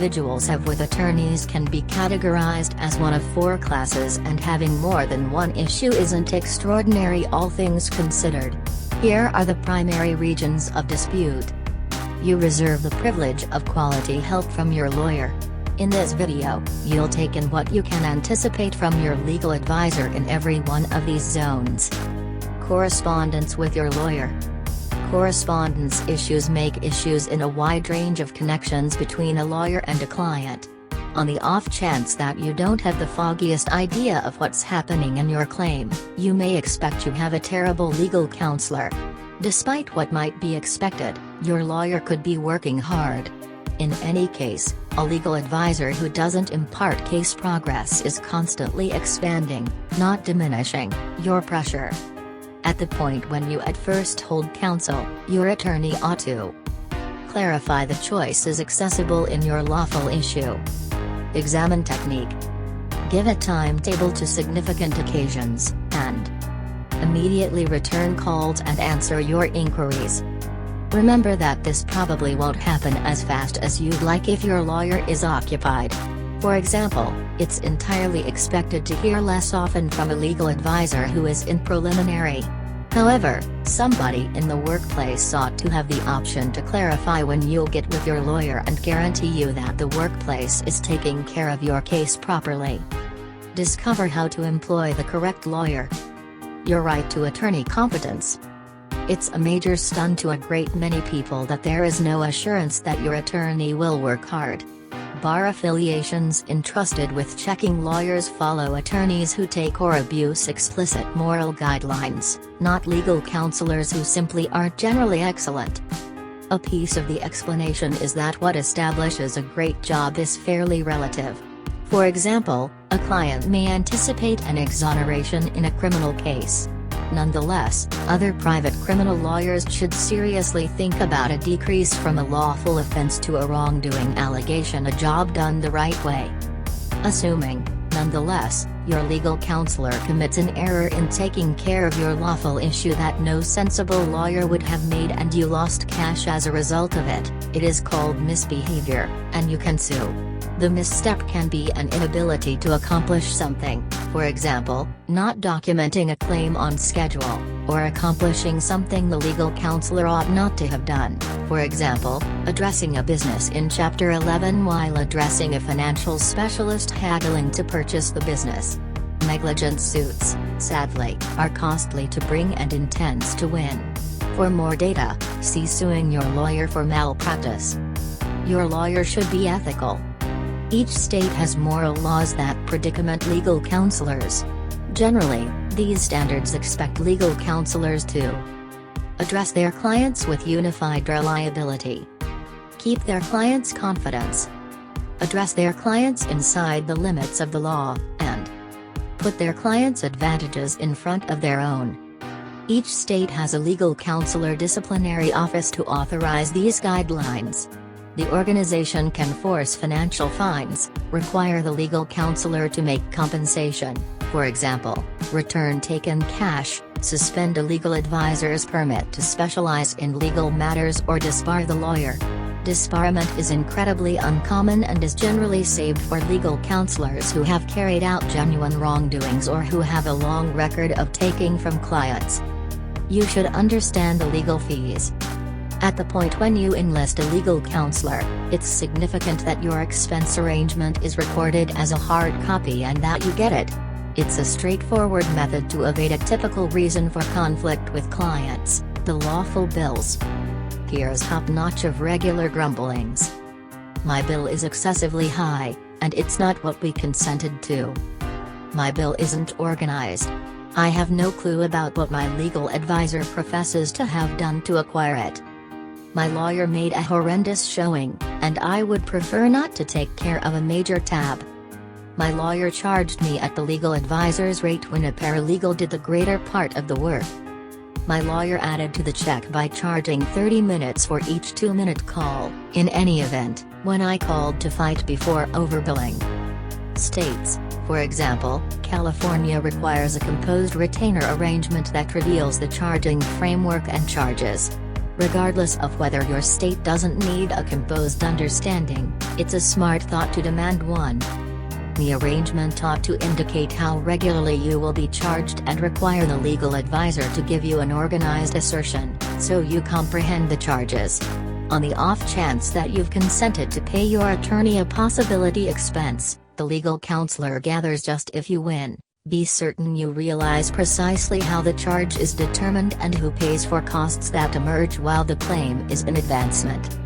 individuals have with attorneys can be categorized as one of four classes, and having more than one issue isn't extraordinary, all things considered. Here are the primary regions of dispute. You reserve the privilege of quality help from your lawyer. In this video, you'll take in what you can anticipate from your legal advisor in every one of these zones. Correspondence with your lawyer. Correspondence issues make issues in a wide range of connections between a lawyer and a client. On the off chance that you don't have the foggiest idea of what's happening in your claim, you may expect you have a terrible legal counselor. Despite what might be expected, your lawyer could be working hard. In any case, a legal advisor who doesn't impart case progress is constantly expanding, not diminishing, your pressure. At the point when you at first hold counsel, your attorney ought to clarify the choices accessible in your lawful issue. Examine technique. Give a timetable to significant occasions, and immediately return calls and answer your inquiries. Remember that this probably won't happen as fast as you'd like if your lawyer is occupied. For example, it's entirely expected to hear less often from a legal advisor who is in preliminary. However, somebody in the workplace ought to have the option to clarify when you'll get with your lawyer and guarantee you that the workplace is taking care of your case properly. Discover how to employ the correct lawyer. Your right to attorney competence. It's a major stun to a great many people that there is no assurance that your attorney will work hard. Bar affiliations entrusted with checking lawyers follow attorneys who take or abuse explicit moral guidelines, not legal counselors who simply aren't generally excellent. A piece of the explanation is that what establishes a great job is fairly relative. For example, a client may anticipate an exoneration in a criminal case. Nonetheless, other private criminal lawyers should seriously think about a decrease from a lawful offense to a wrongdoing allegation, a job done the right way. Assuming, nonetheless, your legal counselor commits an error in taking care of your lawful issue that no sensible lawyer would have made and you lost cash as a result of it, it is called misbehavior, and you can sue. The misstep can be an inability to accomplish something, for example, not documenting a claim on schedule, or accomplishing something the legal counselor ought not to have done, for example, addressing a business in Chapter 11 while addressing a financial specialist haggling to purchase the business. Negligent suits, sadly, are costly to bring and intense to win. For more data, see Suing Your Lawyer for Malpractice. Your lawyer should be ethical. Each state has moral laws that predicament legal counselors. Generally, these standards expect legal counselors to address their clients with unified reliability, keep their clients' confidence, address their clients inside the limits of the law, and put their clients' advantages in front of their own. Each state has a legal counselor disciplinary office to authorize these guidelines. The organization can force financial fines, require the legal counselor to make compensation, for example, return taken cash, suspend a legal advisor's permit to specialize in legal matters, or disbar the lawyer. Disbarment is incredibly uncommon and is generally saved for legal counselors who have carried out genuine wrongdoings or who have a long record of taking from clients. You should understand the legal fees. At the point when you enlist a legal counselor, it's significant that your expense arrangement is recorded as a hard copy and that you get it. It's a straightforward method to evade a typical reason for conflict with clients, the lawful bills. Here's top-notch of regular grumblings. My bill is excessively high, and it's not what we consented to. My bill isn't organized. I have no clue about what my legal advisor professes to have done to acquire it. My lawyer made a horrendous showing, and I would prefer not to take care of a major tab. My lawyer charged me at the legal advisor's rate when a paralegal did the greater part of the work. My lawyer added to the check by charging 30 minutes for each 2-minute call. In any event, when I called to fight before overbilling. States, for example, California requires a composed retainer arrangement that reveals the charging framework and charges. Regardless of whether your state doesn't need a composed understanding, it's a smart thought to demand one. The arrangement ought to indicate how regularly you will be charged and require the legal advisor to give you an organized assertion, so you comprehend the charges. On the off chance that you've consented to pay your attorney a possibility expense, the legal counselor gathers just if you win. Be certain you realize precisely how the charge is determined and who pays for costs that emerge while the claim is in advancement.